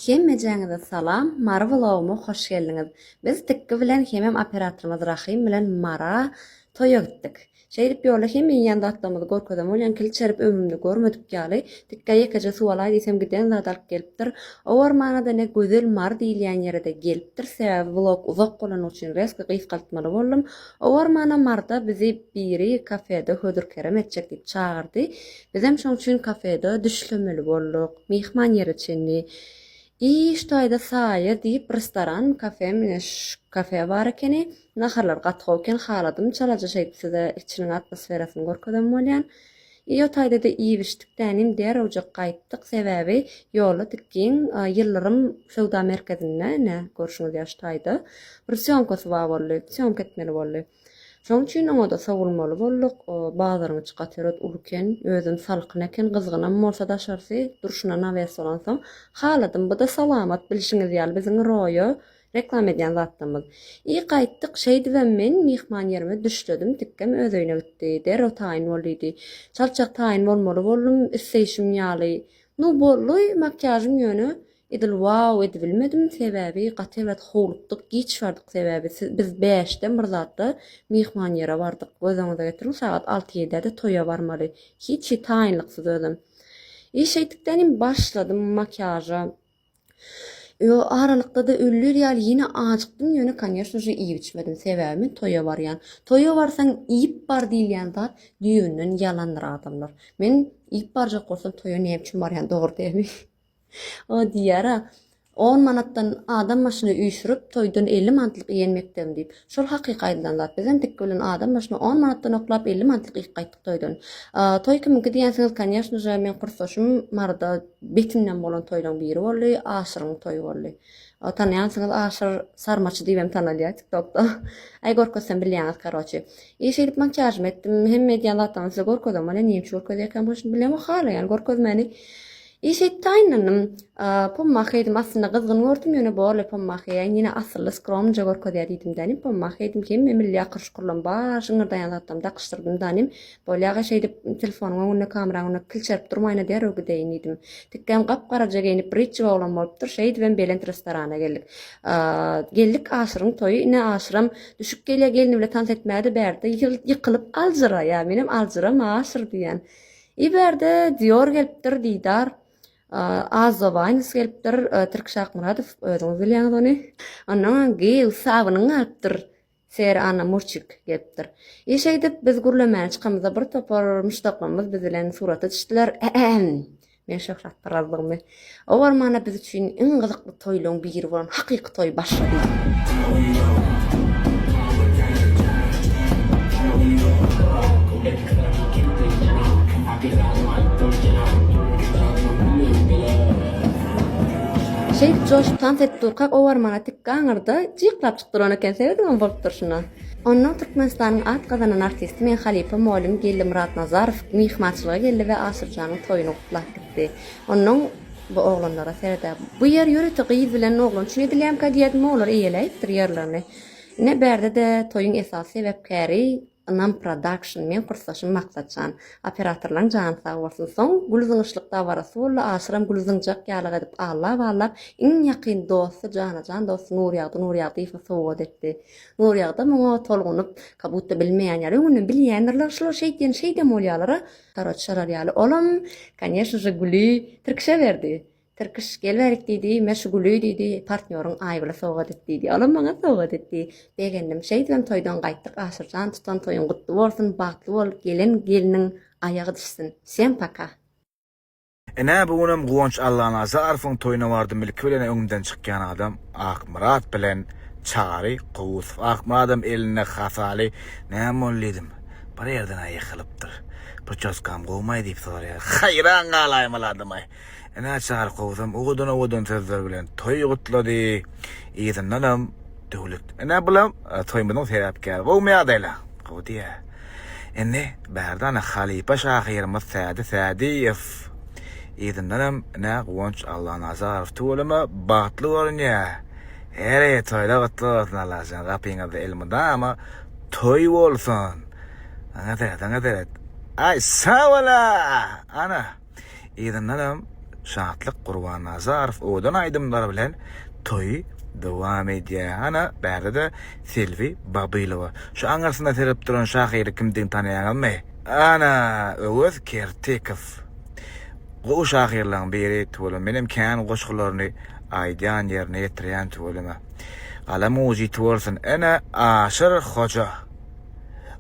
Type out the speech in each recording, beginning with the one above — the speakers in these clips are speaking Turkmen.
Hemmejaňyza salam, mara vloguma hoş geldiňiz. Biz tikki bilen hemem operatorymyz Rahim bilen mara toýa gitdik. Şeýdip ýola hemen ýanda atlamyzy gorkadam bolan kilçerip ömrümde görmedik ýaly. Tikka ýekeje suwala diýsem giden zat alyp gelipdir. O ormana da ne gözel mar diýilýän ýerde gelipdir. Sebäbi vlog uzak bolan üçin reski gysgaltmaly boldum. O ormana marda bizi biri kafede hödür kerem etjek diýip çağırdy. Biz hem şoň üçin kafede düşlemeli bolduk. Mihman ýeri çenli. İştayda saýa diýip restoran, kafe, kafe bar ekeni, naharlar gatgawken haladım çalaja şeýip size içiniň atmosferasyny gorkadam bolýan. O taýda da iýibişdikdenim derewje gaýtdyk sebäbi ýola tikkin ýyllarym şowda merkezinde ne görşüňiz ýaştaýda. Bir syomkasy bar boldy, syomka etmeli boldy. Şoň üçin oňa da sowulmaly bolduk. Bazaryny çykatyrat ulken, özüm salkyn eken gyzgynam bolsa da şarsy durşuna nawes bolansoň, haladym bu da salamat bilişiňiz ýaly biziň roýa reklam edýän zatdymyz. Gaýtdyk şeýdi we men mihman ýerime düşledim, tikkem öz öýüne gitdi. Derew taýyn boldy. Çalçak taýyn bolmaly boldum, isleýişim ýaly. No bolly makyažym ýöne edil wow edilmedim sebäbi gatewet howlukdyk giç bardyk sebäbi biz 5-den bir zatda mihman ýere bardyk. Gözüňize getirin saat 6-7-de toýa barmaly. Hiç taýynlyksyz özüm. Şeýdikdenim başladym makyaja. Aralykda da öllür ýaly ýene ajykdym ýöne kanyýaşny iýip içmedim sebäbi toýa barýan. Toýa barsaň iýip bar diýilýän zat düýünden ýalandyr adamlar. Men iýip barjak bolsam toýa näme üçin barýan dogry diými? O diýara 10 manatdan adam maşyny üýşürip toýdan 50 manatlyk ýenmekdem diýip. Şol hakykatydan zat bizem tek bilen adam maşyny 10 manatdan oklap 50 manatlyk iýip gaýtdyk toýdan. Toý kimki diýensiňiz kanyýaşny men kursaşym marda betimden bolan toýlaryň biri boldy, aşyryň toýy boldy. Tanýansyňyz aşyr sarmaçy diýip tanalýar TikTokda. Ay gorkasam bilýäňiz karoçy. Şeýdip makyażym etdim, hem medialatdan size gorkadam, ale niýe çorkada eken bolşy bilýärmi hala, ýani gorkaz meni taýynanım. Pommak edim aslında gyzgyn gördüm ýöne bol pommak ýa ýene asly skromja gorkada diýdim danim pommak edim kim milli ýakyrş kurlan bar şyňyrdaýan zatdan dakışdyrdım danim bolýaga şeýdip telefonyň öňünde kameraňyna kilçerip durmaýna derew gideýin diýdim. Tikkem gapgaraja gelip bridge bolan bolupdyr şeýdi ben belent restorana geldik. Geldik aşyryň toýy ne aşyrym düşüp gelýär gelini bilen tans etmädi berde ýykylyp alzyra ýa menim alzyram aşyr diýen. Berde diýor gelipdir diýdar. Azovanyz gelipdir, Türkşak Muradow özüňiz bilýäňiz ony. Ondan geýi sabynyň alypdyr. Ser ana Murçik gelipdir. Şeýdip biz gürlemän çykamyzda bir topar müştaklamyz biz bilen suraty düşdiler. Men şöhret barazlygymy. O ormana biz üçin iň gyzykly toýlaryň biri bolan hakyky toý başlady. Joşup tans etip durkak o ormana tikka aňyrda jyklap çykdyran eken sebäbi bolup durşuna. Ondan Türkmenistanyň at gazanan artisti men Halipa Molim geldi Murat Nazarow mihmançylyga geldi we Aşyrjanyň toýuny gutlap gitdi. Ondan bu oglanlara serede bu ýer ýöreti gyýyz bilen oglan şunu edilýän kadiýet molar eýeleýipdir ýerlerini. Ne berde de toýuň esasy sebäpkäri Anam production men kursaşym maksatçan operatorlaryň jany sag bolsun. Soň gulzyňyşlykda barasy bolla aşyram gulzyňjak ýalyk edip Allah iň ýakyn dosty janajan dost Nurýagdy diýip sowgat etdi. Nurýagda muňa tolgunyp kabutta bilmeýän ýaly onu bilýänler şol şeýden bolýarlar. Tarot şarar ýaly. Olam kanyýaşny guli Türkçe berdi. Türküş gelberik diýdi, meşguli diýdi, partnýoryň aýbyla sowgat etdi. Olam maňa sowgat etdi. Begendim şeýdem toýdan gaýtdyk, aşyrjan tutan toýuň gutly bolsun, bagtly bol, geliniň aýagy düşsün. Sen paka. Bugunam Guwanç Nazarowň toýuna bardym bilki bilen öňümden çykýan adam Akmurat bilen Çary Gowusow. Akmuradym eline hasaly näme bolýdym? Bir ýerden aýykylypdyr. Bir çoskam gowmaý diýip soraýar. Haýran galaýmaladym ay. Çary Gowusow ogudan sözler bilen toý gutlady. Ýa-da döwlet. Bulam toýmynyň sebäpkär bolmaýardylar. Gowdiýa. Berdan Halipa şahyrymy Sadiýew. Ýa-da Guwanç Nazarow toýlama bagtly bolýar. Toýda gutly bolsun Allah'ın Rabbiniňizde elminde ama toý bolsun. Aňa Ay sağ ola. Ana. Ýa-da Şatlyk Gurban Nazarov odan aydymlar bilen toy dowam edýär. Ana bärde Selvi Babylova. Şu aňarsynda terip duran şahyry kimdiň tanýanmy? Ana Öwüz Kertekov. Bu şahyrlaryň biri tuğulum. Menem kän goşgularyny aýdan ýerine ýetirýän tuğulum. Galam uji tuğulsun. Ana Aşyr Hoca.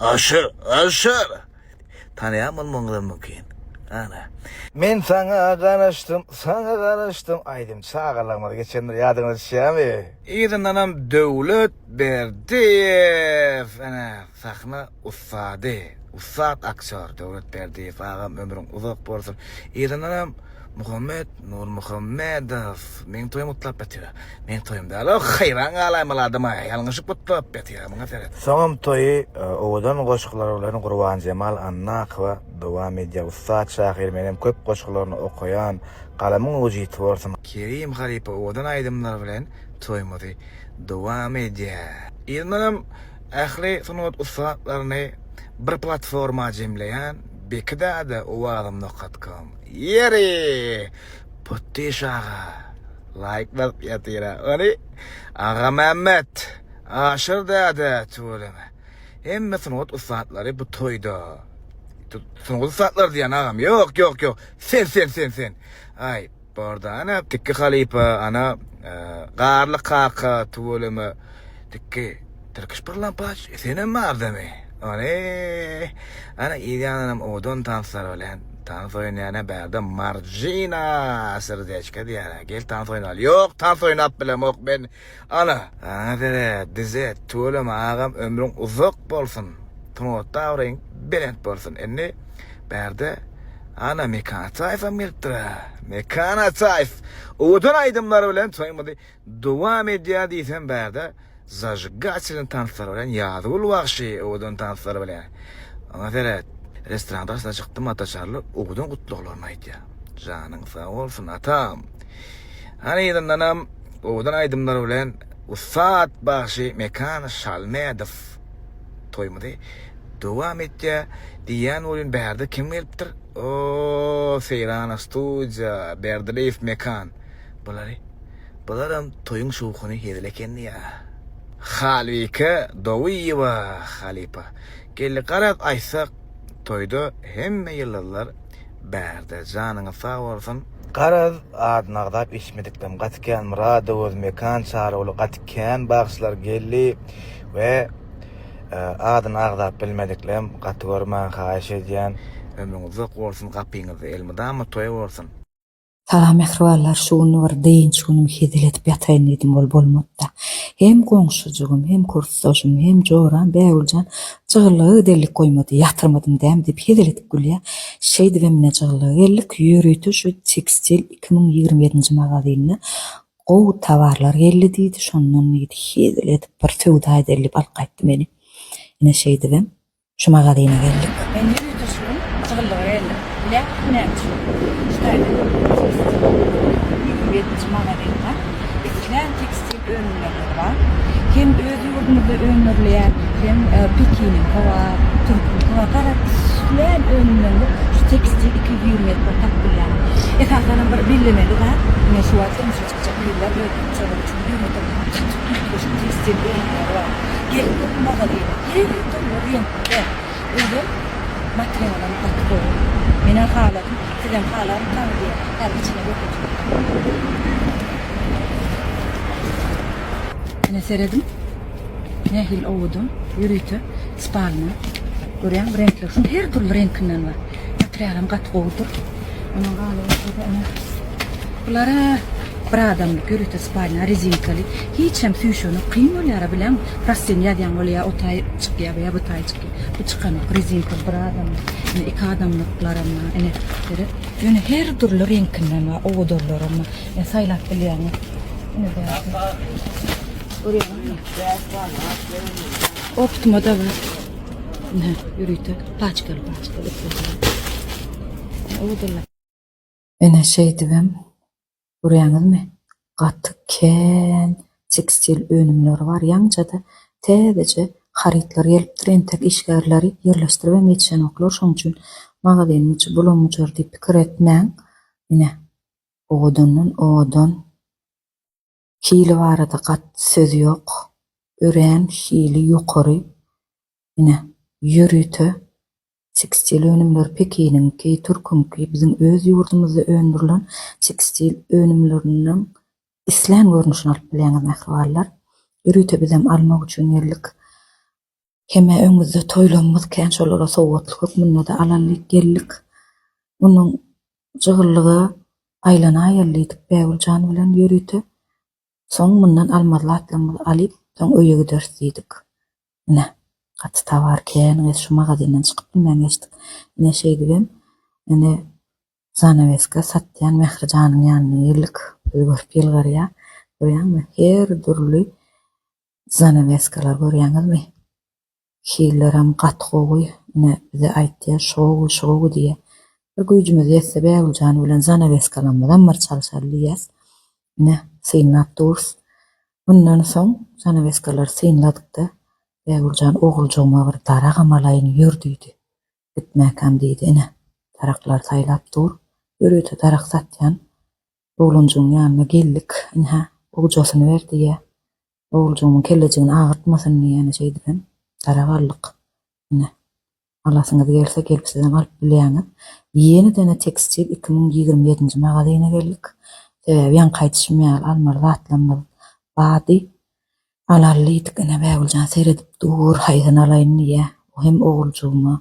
Aşyr. Tanýamyň muňdan mümkin. Ana. Men sana garaşdym, aýdym çağalagmady geçenler ýadyňyza düşýärmi? Ýerden anam Döwlet Berdiýew, ana sahna ustad aktyor Döwlet Berdiýew, agam ömrüň uzak bolsun. Ýerden anam Muhammed Nur Muhammedow, men toýum mutlap betýär. Men toýumda ala hayran galaýmaladym, ýalňyşyk mutlap betýär. Muňa ferat. Soňam toýy owadan goşgulary bilen Gurban Jemal Annakowa dowam edýär. Ustad şahyr menem köp goşgularyny okuyan, galamyň uji bolsun. Kerim Halipa owadan aýdymlar bilen toýmady dowam edýär. Ýerden ähli sunat ustadlaryny bir platforma jemleýän Bekdada owalam.com. Yeri Potişağa like verip yatira. Oni Ağa Mehmet Aşyr däde tuğulama. Hemme sunat ustadlary bu toýda. Sunat ustadlar diýen agam. Yok. Sen. Ay, barda ana tikki Halipa ana garly kaka tuğulama. Tikki Turkish Parlampaç senem mardamy. Oni ana ýa-da odan tanslar bilen tans oýnaýana bärde Marjina Serdechka diýär. Gel tans oýnal. Ýok, tans oýnap bilemok ben. Ana, dere dize tuğulum agam ömrüň uzak bolsun. Tunotda öwreň belent bolsun. Enne bärde ana Mekana Taýfam gelipdir. Mekana Taýf. Odan aýdymlar bilen toýmady. Dowam edýär diýsem bärde zajgaçylyň tanslar bilen ýazyl wagşy odan tanslar bilen. Ana dere restoranda çykdym ataşarly ogudan gutluklaryny aýtýar. Janyň sag bolsun atam. Hani ýerden anam ogudan aýdymlar bilen Ustad Bagşy Mekan Şalmedow toýmady. Dowam etdi diýen bolýan bärde kim gelipdir? O Seýran Studia Berdeleýew Mekan. Bularam toýuň şuwkyny hedelekenni ýa. Halika Dowiýewa Halipa. Gelli garat aýsak toýda hemme ýyllar bärde janyňy sag bolsun. Garaz adnagdap içmedikden gatken Muradow Mekan çarowly gatken bagşlar gelli we adyn agdap bilmediklem gatgorma haýyş edýän ömrüň uzak bolsun, gapyňyzy elmydamy toý bolsun. Salam mehribanlar, şunu var deyin, şunu hidiletip yataýyn dedim, bolmapda. Hem goňşujugum, hem kursdaşym, hem joran, bäwuljan jyglygy delik goýmady, ýatyrmadym däm dep hidiletip gülýär. Şeýdi we mene jyglygy geldik, ýürüýdi şu tekstil 2027-nji magazynyna gow tawarlar geldi diýdi, şondan diýdi hidiletip bir töwda edilip alqaýtdy meni. Ene şeýdi we şu magazyna geldik. Men ýürüýdi şu jyglygy geldi. Bilä, näçe? Eskiden tekstil ürünleri var. Hem öz yurdumuzda ürünlerleyen, hem Pekin'in hava, Türk'ün hava karakterleyen ürünlerinde şu tekstil 220 metre takbilen. Esasının bir bilmeli var. Yine şu atın şu çıkacak yıllar böyle çabuk çünkü 20 metre şu tekstil ürünleri var. Gelin kurtulmağa değil. Gelin kurtulmağa değil. Materyalın takılı. Menen haladım, sizden haladım tanı diye. Her içine bakacağım. Ne seredim? Nehil ovudum, yürüytü, spalma. Görüyen renkler. Şunun her türlü renkinden var. Materyalım kat kovdur. Onun haladım. Bunlara bir adamlık yürüytü, spalma, rezinkali. Hiç hem süyüşünü kıyımlar bilen rastin yadyan oluyor. O tay çıkıyor veya bu tay çıkıyor. Bu çıkanık rezinkali bir adamlık. Yani iki adamlıklarımla. Yani her türlü renkinden var. Ovudurlarımla. Saylat biliyor. Ne de Optuma da var. Ne yürüytü. Paçkalı. Ovudurlar. Ene şeydi ben. Burayağınız mı? Gatıken tekstil önümleri var. Yancada tədece haritler gelip rentek işgərləri yerleştirip yetişen oklar. Şoň üçin magazynyny bulanmyjar diýip pikir etmäň. Ine Odan hili barada gat söz yok. Ören hili yuqary. Ine yürüte tekstil önümler Pekin'inki, Türk'ünki, bizim öz yurdumuzda öndürülen tekstil önümlerinden islan görünüşini alıp bilen mahvallar. Yürüte bizim almak üçün yerlik. Heme öňümizde toýlanmaz kän şolara sowatlyk hukmuna da alanlyk gellik. Bunun jygyrlygy aylana ýerlidik Bäwuljan bilen yürüte. Soň mundan almazlatlamyz alyp, soň öýe giderdik. Ine gat tawar kän, şu magazynyň çykyp bilmän geçdik. Ine şey diýem, ine zanaweska satýan Mehrjanyň ýanyna geldik. Görüp gelýär. Görýärmi? Her türlü zanaweskalar görýäňizmi? Hilleram gatgowy, ine bize aýtdy, şow diýe. Bir güýjümiz ýetse Bäwuljan bilen zanaweskalamyzdan bir çalşarlyýas. Ine synlap durs. Bundan soň zanaweskalar synladykda Bäwuljan oguljoğuma bir darak amalaýyn ýürdüýdi. Gitmäkam diýdi, ine daraklar saýlap dur. Yürüte darak satýan oguljoğuň ýanyna geldik. Ine oguljosyny berdi ýa. Oguljoğumyň kelejegini agyrtmasyn diýeni şey diýen. Darak aldyk. Ine alasyňyz gelse gelip sizden alyp bilýäňiz. Ýene-dene tekstil 2027-nji magazyna geldik. Sebäbi ýan gaýtışmaýar almar zatlanmaz. Bady alarlydyk ine Bäwuljan seredip dur haýdan alaýyn diýe. O hem oguljoğuma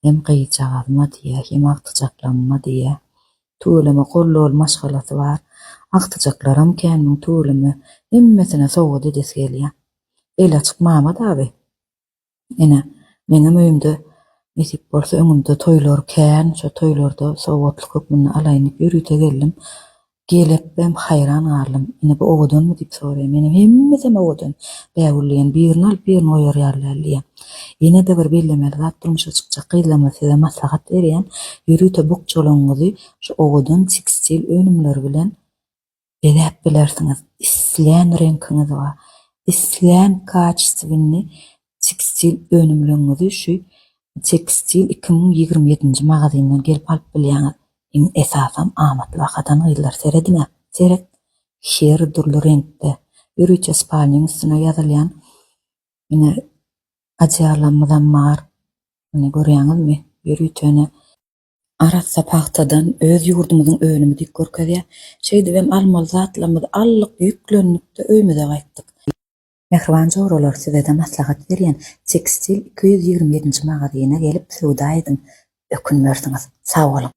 hem gyýjagazma diýe, hem agtyjaklanma diýe. Tuğlama gollol maşgalasy bar. Agtyjaklaram känmiň tuğlama hemmesine sowgat edesi gelýär. El açyk mama daby. Ine meňem öýümde nesip bolsa öňümde toýlar kän, şo toýlarda sowgatlyk hukmuna alaýynyp yürüte geldim. Gelip ben hayran garlym. Ine bu owadanmy diýip soraýan. Menem hemmesem owadan. Bäwulýan birini alyp birini oýar ýarlarlyýar. Ine de bir bellemeli zat durmuşa çykjak gyýlama size maslahat berýän. Yürüte bukçalaňyzy şu owadan tekstil önümleri bilen edäp bilersiňiz. Islan renkiniz bar. Islan kaçysyny tekstil önümleriňizi şu tekstil 2027-nji magazyndan gelip alyp bilýäňiz. Esasam amatly wakadan gyýlar seredine. Seret her türlü renkde. Yürüte spalnyň üstüne ýazylýan. Ine ajarlanmadan mar. Ine görýäňizmi? Yürüteni aratsa pahtadan öz yurdumyzyň önümi dik görkezýär. Şey diýem almal zatlamyz allyk ýüklenipde öýmede gaýtdyk. Mehriban joralar size de maslahat berýän tekstil 227-nji magazyna gelip sowda edin. Ökün bersiňiz. Sag bolun.